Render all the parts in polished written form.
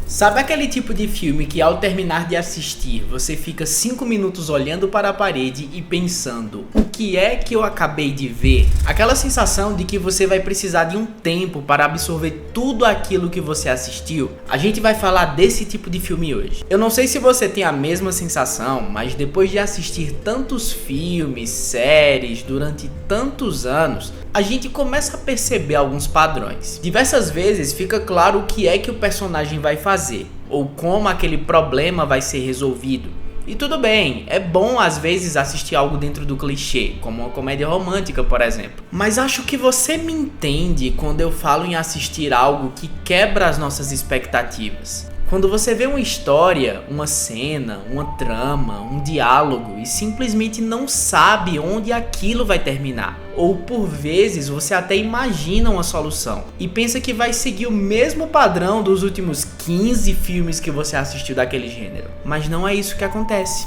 Sabe aquele tipo de filme que ao terminar de assistir, você fica 5 minutos olhando para a parede e pensando, o que é que eu acabei de ver? Aquela sensação de que você vai precisar de um tempo para absorver tudo aquilo que você assistiu? A gente vai falar desse tipo de filme hoje. Eu não sei se você tem a mesma sensação, mas depois de assistir tantos filmes, séries, durante tantos anos, a gente começa a perceber alguns padrões. Diversas vezes fica claro o que é que o personagem vai fazer, ou como aquele problema vai ser resolvido. E tudo bem, é bom às vezes assistir algo dentro do clichê, como uma comédia romântica, por exemplo. Mas acho que você me entende quando eu falo em assistir algo que quebra as nossas expectativas. Quando você vê uma história, uma cena, uma trama, um diálogo e simplesmente não sabe onde aquilo vai terminar. Ou por vezes você até imagina uma solução e pensa que vai seguir o mesmo padrão dos últimos 15 filmes que você assistiu daquele gênero. Mas não é isso que acontece.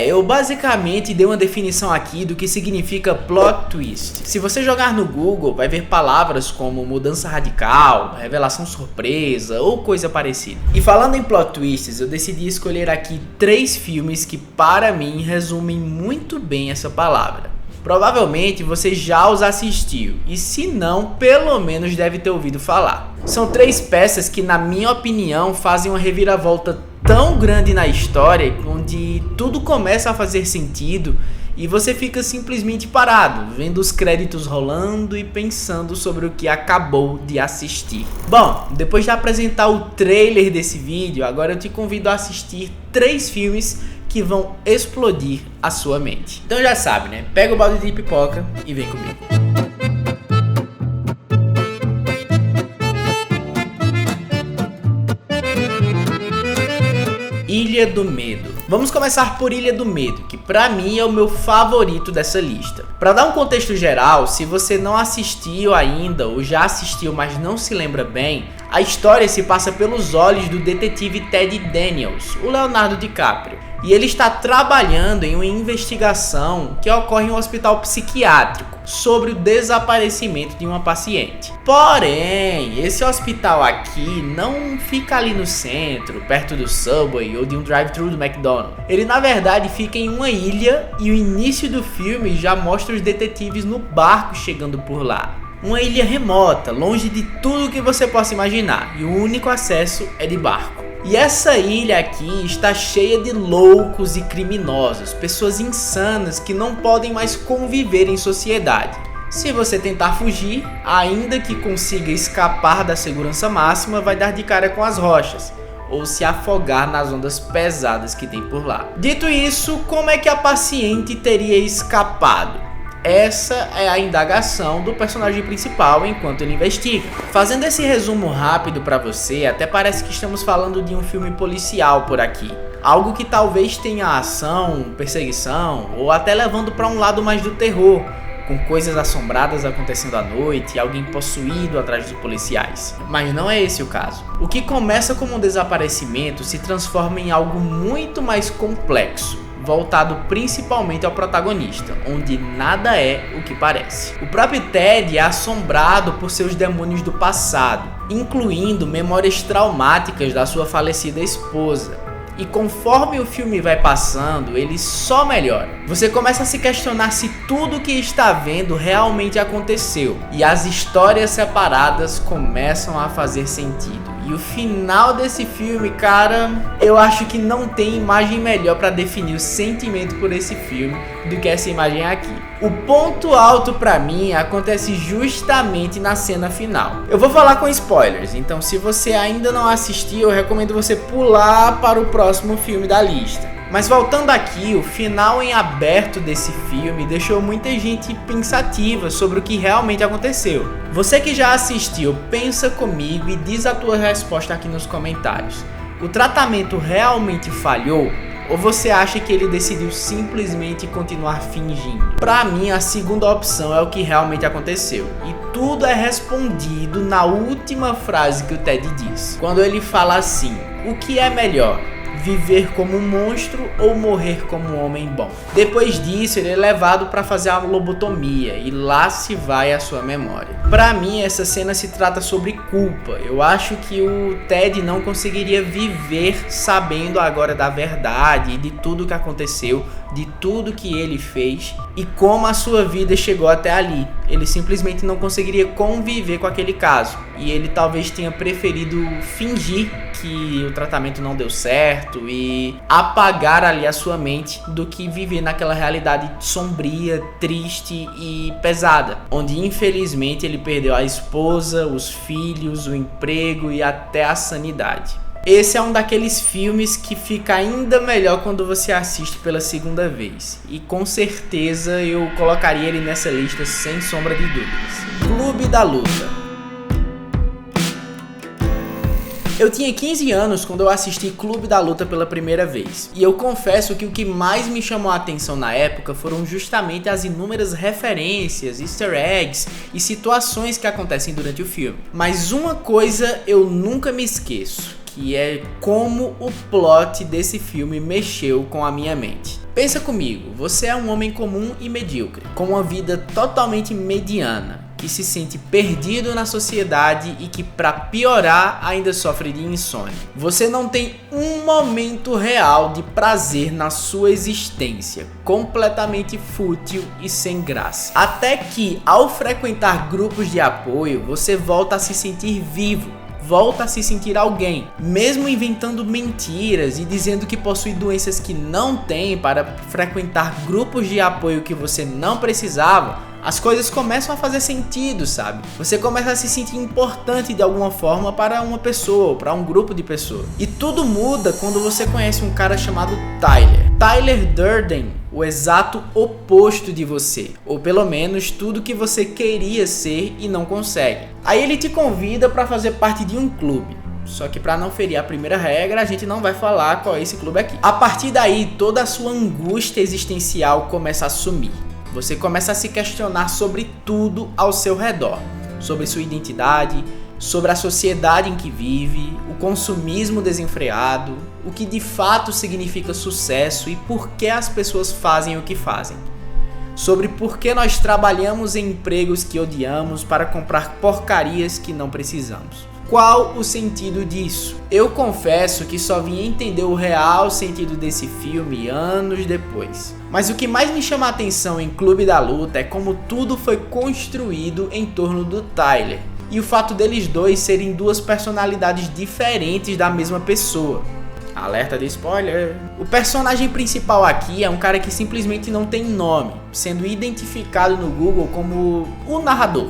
Eu basicamente dei uma definição aqui do que significa plot twist. Se você jogar no Google, vai ver palavras como mudança radical, revelação surpresa ou coisa parecida. E falando em plot twists, eu decidi escolher aqui 3 filmes que para mim resumem muito bem essa palavra. Provavelmente você já os assistiu, e se não, pelo menos deve ter ouvido falar. São 3 peças que, na minha opinião, fazem uma reviravolta tão grande na história, onde tudo começa a fazer sentido e você fica simplesmente parado, vendo os créditos rolando e pensando sobre o que acabou de assistir. Bom, depois de apresentar o trailer desse vídeo, agora eu te convido a assistir 3 filmes que vão explodir a sua mente. Então já sabe, né? Pega o balde de pipoca e vem comigo. Ilha do Medo. Vamos começar por Ilha do Medo, que pra mim é o meu favorito dessa lista. Pra dar um contexto geral, se você não assistiu ainda ou já assistiu, mas não se lembra bem, a história se passa pelos olhos do detetive Ted Daniels, o Leonardo DiCaprio. E ele está trabalhando em uma investigação que ocorre em um hospital psiquiátrico sobre o desaparecimento de uma paciente. Porém, esse hospital aqui não fica ali no centro, perto do Subway ou de um drive-thru do McDonald's. Ele na verdade fica em uma ilha e o início do filme já mostra os detetives no barco chegando por lá. Uma ilha remota, longe de tudo que você possa imaginar, e o único acesso é de barco. E essa ilha aqui está cheia de loucos e criminosos, pessoas insanas que não podem mais conviver em sociedade. Se você tentar fugir, ainda que consiga escapar da segurança máxima, vai dar de cara com as rochas, ou se afogar nas ondas pesadas que tem por lá. Dito isso, como é que a paciente teria escapado? Essa é a indagação do personagem principal enquanto ele investiga. Fazendo esse resumo rápido para você, até parece que estamos falando de um filme policial por aqui. Algo que talvez tenha ação, perseguição ou até levando para um lado mais do terror, com coisas assombradas acontecendo à noite e alguém possuído atrás dos policiais. Mas não é esse o caso. O que começa como um desaparecimento se transforma em algo muito mais complexo, voltado principalmente ao protagonista, onde nada é o que parece. O próprio Ted é assombrado por seus demônios do passado, incluindo memórias traumáticas da sua falecida esposa. E conforme o filme vai passando, ele só melhora. Você começa a se questionar se tudo o que está vendo realmente aconteceu, e as histórias separadas começam a fazer sentido. E o final desse filme, cara, eu acho que não tem imagem melhor para definir o sentimento por esse filme do que essa imagem aqui. O ponto alto pra mim acontece justamente na cena final. Eu vou falar com spoilers, então se você ainda não assistiu, eu recomendo você pular para o próximo filme da lista. Mas voltando aqui, o final em aberto desse filme deixou muita gente pensativa sobre o que realmente aconteceu. Você que já assistiu, pensa comigo e diz a tua resposta aqui nos comentários. O tratamento realmente falhou? Ou você acha que ele decidiu simplesmente continuar fingindo? Pra mim, a segunda opção é o que realmente aconteceu. E tudo é respondido na última frase que o Ted diz. Quando ele fala assim: o que é melhor? viver como um monstro ou morrer como um homem bom. Depois disso, ele é levado para fazer a lobotomia e lá se vai a sua memória. Para mim, essa cena se trata sobre culpa. Eu acho que o Ted não conseguiria viver sabendo agora da verdade e de tudo que aconteceu, de tudo que ele fez e como a sua vida chegou até ali. Ele simplesmente não conseguiria conviver com aquele caso e ele talvez tenha preferido fingir que o tratamento não deu certo e apagar ali a sua mente do que viver naquela realidade sombria, triste e pesada, onde infelizmente ele perdeu a esposa, os filhos, o emprego e até a sanidade. Esse é um daqueles filmes que fica ainda melhor quando você assiste pela segunda vez. E com certeza eu colocaria ele nessa lista sem sombra de dúvidas. Clube da Luta. Eu tinha 15 anos quando eu assisti Clube da Luta pela primeira vez. E eu confesso que o que mais me chamou a atenção na época foram justamente as inúmeras referências, easter eggs e situações que acontecem durante o filme. Mas uma coisa eu nunca me esqueço, que é como o plot desse filme mexeu com a minha mente. Pensa comigo, você é um homem comum e medíocre, com uma vida totalmente mediana, que se sente perdido na sociedade e que, para piorar, ainda sofre de insônia. Você não tem um momento real de prazer na sua existência, completamente fútil e sem graça. Até que, ao frequentar grupos de apoio, você volta a se sentir vivo, volta a se sentir alguém, mesmo inventando mentiras e dizendo que possui doenças que não tem para frequentar grupos de apoio que você não precisava. As coisas começam a fazer sentido, sabe? Você começa a se sentir importante de alguma forma para uma pessoa, ou para um grupo de pessoas. E tudo muda quando você conhece um cara chamado Tyler. Tyler Durden, o exato oposto de você, ou pelo menos tudo que você queria ser e não consegue. Aí ele te convida para fazer parte de um clube. Só que para não ferir a primeira regra, a gente não vai falar qual é esse clube aqui. A partir daí, toda a sua angústia existencial começa a sumir. Você começa a se questionar sobre tudo ao seu redor, sobre sua identidade, sobre a sociedade em que vive, o consumismo desenfreado, o que de fato significa sucesso e por que as pessoas fazem o que fazem. Sobre por que nós trabalhamos em empregos que odiamos para comprar porcarias que não precisamos. Qual o sentido disso? Eu confesso que só vim entender o real sentido desse filme anos depois. Mas o que mais me chama a atenção em Clube da Luta é como tudo foi construído em torno do Tyler. E o fato deles dois serem duas personalidades diferentes da mesma pessoa. Alerta de spoiler. O personagem principal aqui é um cara que simplesmente não tem nome, sendo identificado no Google como o narrador.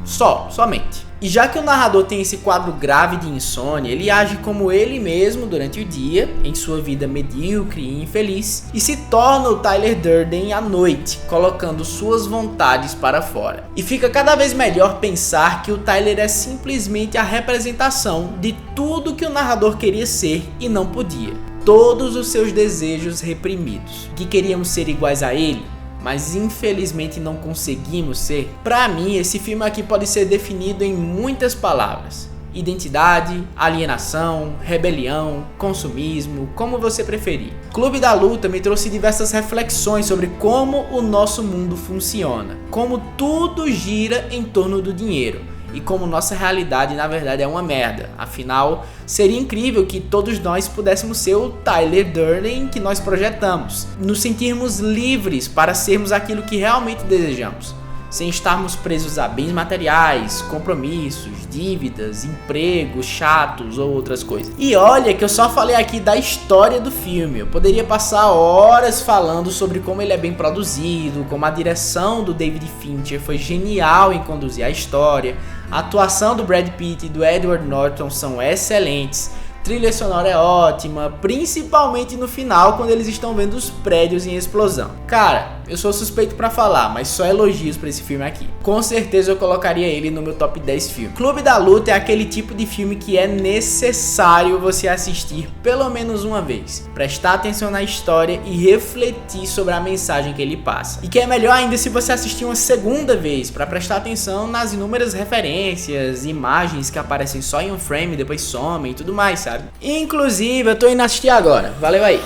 Somente. E já que o narrador tem esse quadro grave de insônia, ele age como ele mesmo durante o dia, em sua vida medíocre e infeliz, e se torna o Tyler Durden à noite, colocando suas vontades para fora. E fica cada vez melhor pensar que o Tyler é simplesmente a representação de tudo que o narrador queria ser e não podia. Todos os seus desejos reprimidos, que queríamos ser iguais a ele, mas infelizmente não conseguimos ser. Pra mim, esse filme aqui pode ser definido em muitas palavras: identidade, alienação, rebelião, consumismo, como você preferir. Clube da Luta me trouxe diversas reflexões sobre como o nosso mundo funciona, como tudo gira em torno do dinheiro e como nossa realidade na verdade é uma merda. Afinal, seria incrível que todos nós pudéssemos ser o Tyler Durden que nós projetamos, nos sentirmos livres para sermos aquilo que realmente desejamos, sem estarmos presos a bens materiais, compromissos, dívidas, empregos chatos ou outras coisas. E olha que eu só falei aqui da história do filme, eu poderia passar horas falando sobre como ele é bem produzido, como a direção do David Fincher foi genial em conduzir a história, a atuação do Brad Pitt e do Edward Norton são excelentes, trilha sonora é ótima, principalmente no final quando eles estão vendo os prédios em explosão. Cara, Eu sou suspeito pra falar, mas só elogios pra esse filme aqui. Com certeza eu colocaria ele no meu top 10 filmes. Clube da Luta é aquele tipo de filme que é necessário você assistir pelo menos uma vez, prestar atenção na história e refletir sobre a mensagem que ele passa. E que é melhor ainda se você assistir uma segunda vez, pra prestar atenção nas inúmeras referências, imagens que aparecem só em um frame e depois somem e tudo mais, sabe? Inclusive, eu tô indo assistir agora. Valeu aí.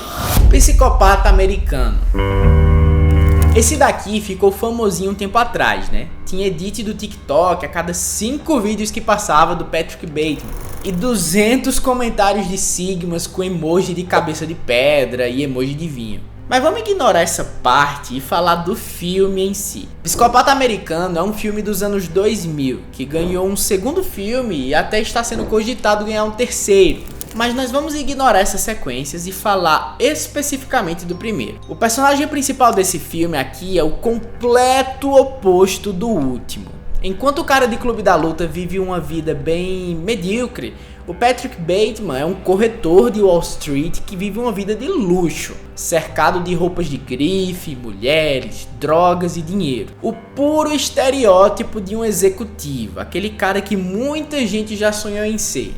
Psicopata Americano. Esse daqui ficou famosinho um tempo atrás, né? Tinha edit do TikTok a cada 5 vídeos que passava do Patrick Bateman. E 200 comentários de sigmas com emoji de cabeça de pedra e emoji de vinho. Mas vamos ignorar essa parte e falar do filme em si. Psicopata Americano é um filme dos anos 2000, que ganhou um segundo filme e até está sendo cogitado ganhar um terceiro. Mas nós vamos ignorar essas sequências e falar especificamente do primeiro. O personagem principal desse filme aqui é o completo oposto do último. Enquanto o cara de Clube da Luta vive uma vida bem medíocre, o Patrick Bateman é um corretor de Wall Street que vive uma vida de luxo, cercado de roupas de grife, mulheres, drogas e dinheiro. O puro estereótipo de um executivo, aquele cara que muita gente já sonhou em ser.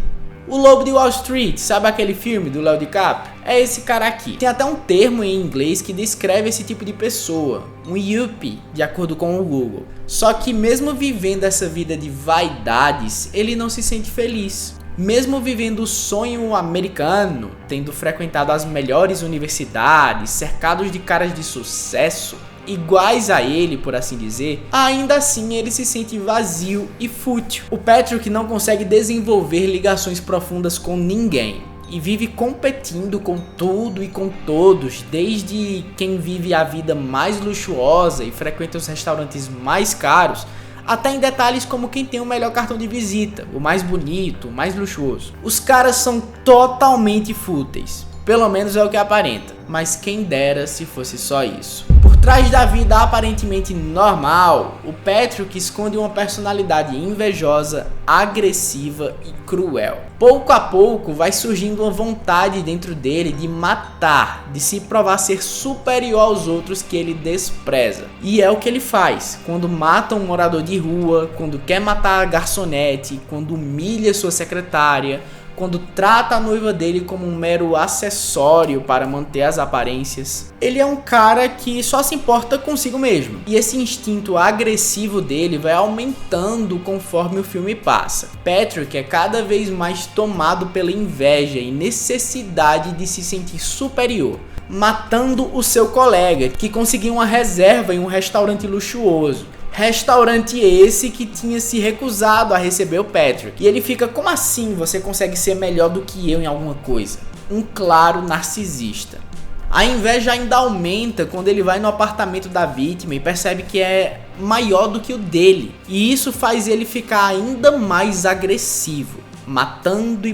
O Lobo de Wall Street, sabe aquele filme do Léo DiCaprio? É esse cara aqui. Tem até um termo em inglês que descreve esse tipo de pessoa, um yuppie, de acordo com o Google. Só que mesmo vivendo essa vida de vaidades, ele não se sente feliz. Mesmo vivendo o sonho americano, tendo frequentado as melhores universidades, cercados de caras de sucesso, iguais a ele, por assim dizer, ainda assim ele se sente vazio e fútil. O Patrick não consegue desenvolver ligações profundas com ninguém e vive competindo com tudo e com todos, desde quem vive a vida mais luxuosa e frequenta os restaurantes mais caros, até em detalhes como quem tem o melhor cartão de visita, o mais bonito, o mais luxuoso. Os caras são totalmente fúteis, pelo menos é o que aparenta, mas quem dera se fosse só isso. Por trás da vida aparentemente normal, o Patrick esconde uma personalidade invejosa, agressiva e cruel. Pouco a pouco vai surgindo uma vontade dentro dele de matar, de se provar ser superior aos outros que ele despreza. E é o que ele faz, quando mata um morador de rua, quando quer matar a garçonete, quando humilha sua secretária, quando trata a noiva dele como um mero acessório para manter as aparências. Ele é um cara que só se importa consigo mesmo. E esse instinto agressivo dele vai aumentando conforme o filme passa. Patrick é cada vez mais tomado pela inveja e necessidade de se sentir superior, matando o seu colega, que conseguiu uma reserva em um restaurante luxuoso. Restaurante esse que tinha se recusado a receber o Patrick. E ele fica, como assim você consegue ser melhor do que eu em alguma coisa? Um claro narcisista. A inveja ainda aumenta quando ele vai no apartamento da vítima e percebe que é maior do que o dele. E isso faz ele ficar ainda mais agressivo, matando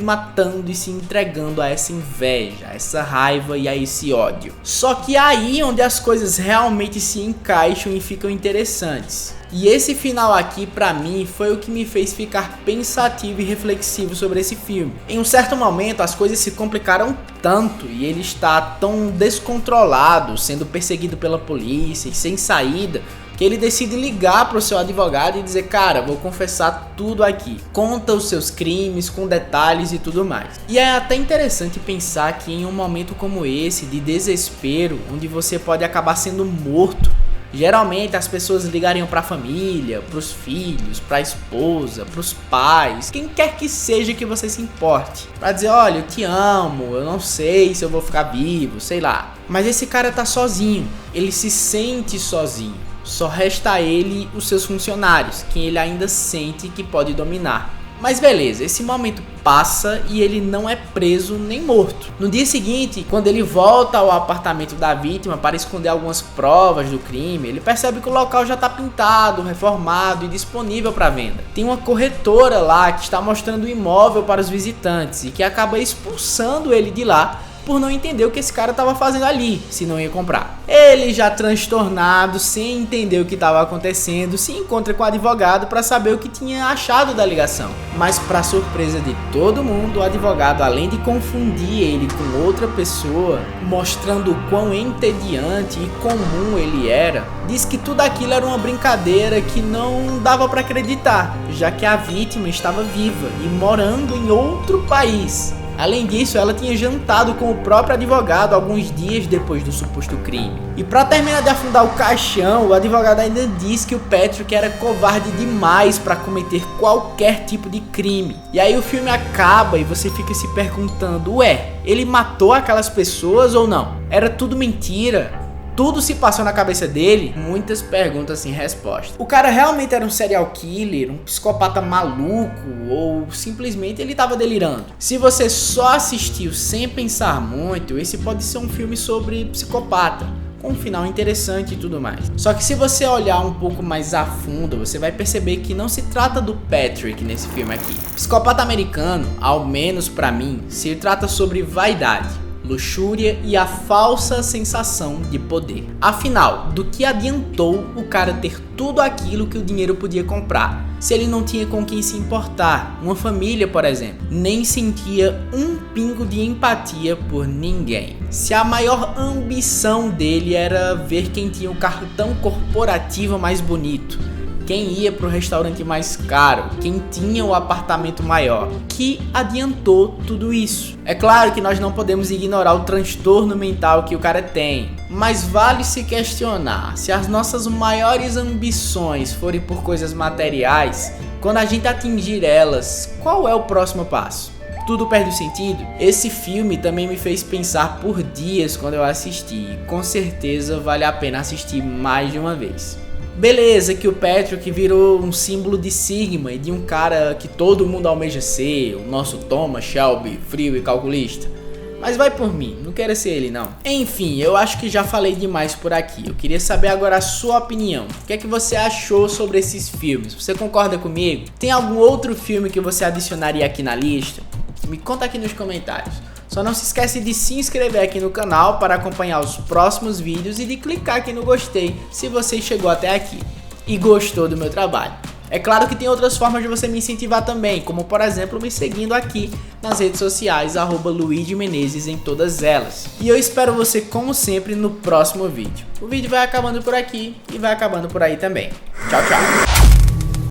e se entregando a essa inveja, a essa raiva e a esse ódio. Só que aí onde as coisas realmente se encaixam e ficam interessantes. E esse final aqui, pra mim, foi o que me fez ficar pensativo e reflexivo sobre esse filme. Em um certo momento, as coisas se complicaram tanto e ele está tão descontrolado, sendo perseguido pela polícia e sem saída, que ele decide ligar para o seu advogado e dizer: cara, vou confessar tudo aqui. Conta os seus crimes com detalhes e tudo mais. E é até interessante pensar que em um momento como esse, de desespero, onde você pode acabar sendo morto, geralmente as pessoas ligariam para a família, para os filhos, para a esposa, para os pais, quem quer que seja que você se importe, para dizer: olha, eu te amo, eu não sei se eu vou ficar vivo, sei lá. Mas esse cara tá sozinho, ele se sente sozinho. Só resta a ele os seus funcionários, quem ele ainda sente que pode dominar. Mas beleza, esse momento passa e ele não é preso nem morto. No dia seguinte, quando ele volta ao apartamento da vítima para esconder algumas provas do crime, ele percebe que o local já está pintado, reformado e disponível para venda. Tem uma corretora lá que está mostrando o imóvel para os visitantes e que acaba expulsando ele de lá por não entender o que esse cara tava fazendo ali, se não ia comprar. Ele, já transtornado, sem entender o que estava acontecendo, se encontra com o advogado para saber o que tinha achado da ligação. Mas, para surpresa de todo mundo, o advogado, além de confundir ele com outra pessoa, mostrando o quão entediante e comum ele era, diz que tudo aquilo era uma brincadeira que não dava para acreditar, já que a vítima estava viva e morando em outro país. Além disso, ela tinha jantado com o próprio advogado alguns dias depois do suposto crime. E para terminar de afundar o caixão, o advogado ainda diz que o Patrick era covarde demais para cometer qualquer tipo de crime. E aí o filme acaba e você fica se perguntando, ué, ele matou aquelas pessoas ou não? Era tudo mentira? Tudo se passou na cabeça dele? Muitas perguntas sem resposta. O cara realmente era um serial killer, um psicopata maluco, ou simplesmente ele estava delirando? Se você só assistiu sem pensar muito, esse pode ser um filme sobre psicopata, com um final interessante e tudo mais. Só que se você olhar um pouco mais a fundo, você vai perceber que não se trata do Patrick nesse filme aqui. Psicopata americano, ao menos pra mim, se trata sobre vaidade, luxúria e a falsa sensação de poder. Afinal, do que adiantou o cara ter tudo aquilo que o dinheiro podia comprar, se ele não tinha com quem se importar? Uma família, por exemplo, nem sentia um pingo de empatia por ninguém. Se a maior ambição dele era ver quem tinha o cartão corporativo mais bonito, quem ia pro restaurante mais caro, quem tinha o apartamento maior, que adiantou tudo isso? É claro que nós não podemos ignorar o transtorno mental que o cara tem, mas vale se questionar se as nossas maiores ambições forem por coisas materiais, quando a gente atingir elas, qual é o próximo passo? Tudo perde o sentido? Esse filme também me fez pensar por dias quando eu assisti, e com certeza vale a pena assistir mais de uma vez. Beleza que o Patrick virou um símbolo de Sigma e de um cara que todo mundo almeja ser, o nosso Thomas Shelby, frio e calculista. Mas vai por mim, não quero ser ele não. Enfim, eu acho que já falei demais por aqui. Eu queria saber agora a sua opinião. O que é que você achou sobre esses filmes? Você concorda comigo? Tem algum outro filme que você adicionaria aqui na lista? Me conta aqui nos comentários. Só não se esquece de se inscrever aqui no canal para acompanhar os próximos vídeos e de clicar aqui no gostei se você chegou até aqui e gostou do meu trabalho. É claro que tem outras formas de você me incentivar também, como por exemplo me seguindo aqui nas redes sociais, @luigimenezes em todas elas. E eu espero você como sempre no próximo vídeo. O vídeo vai acabando por aqui e vai acabando por aí também. Tchau, tchau!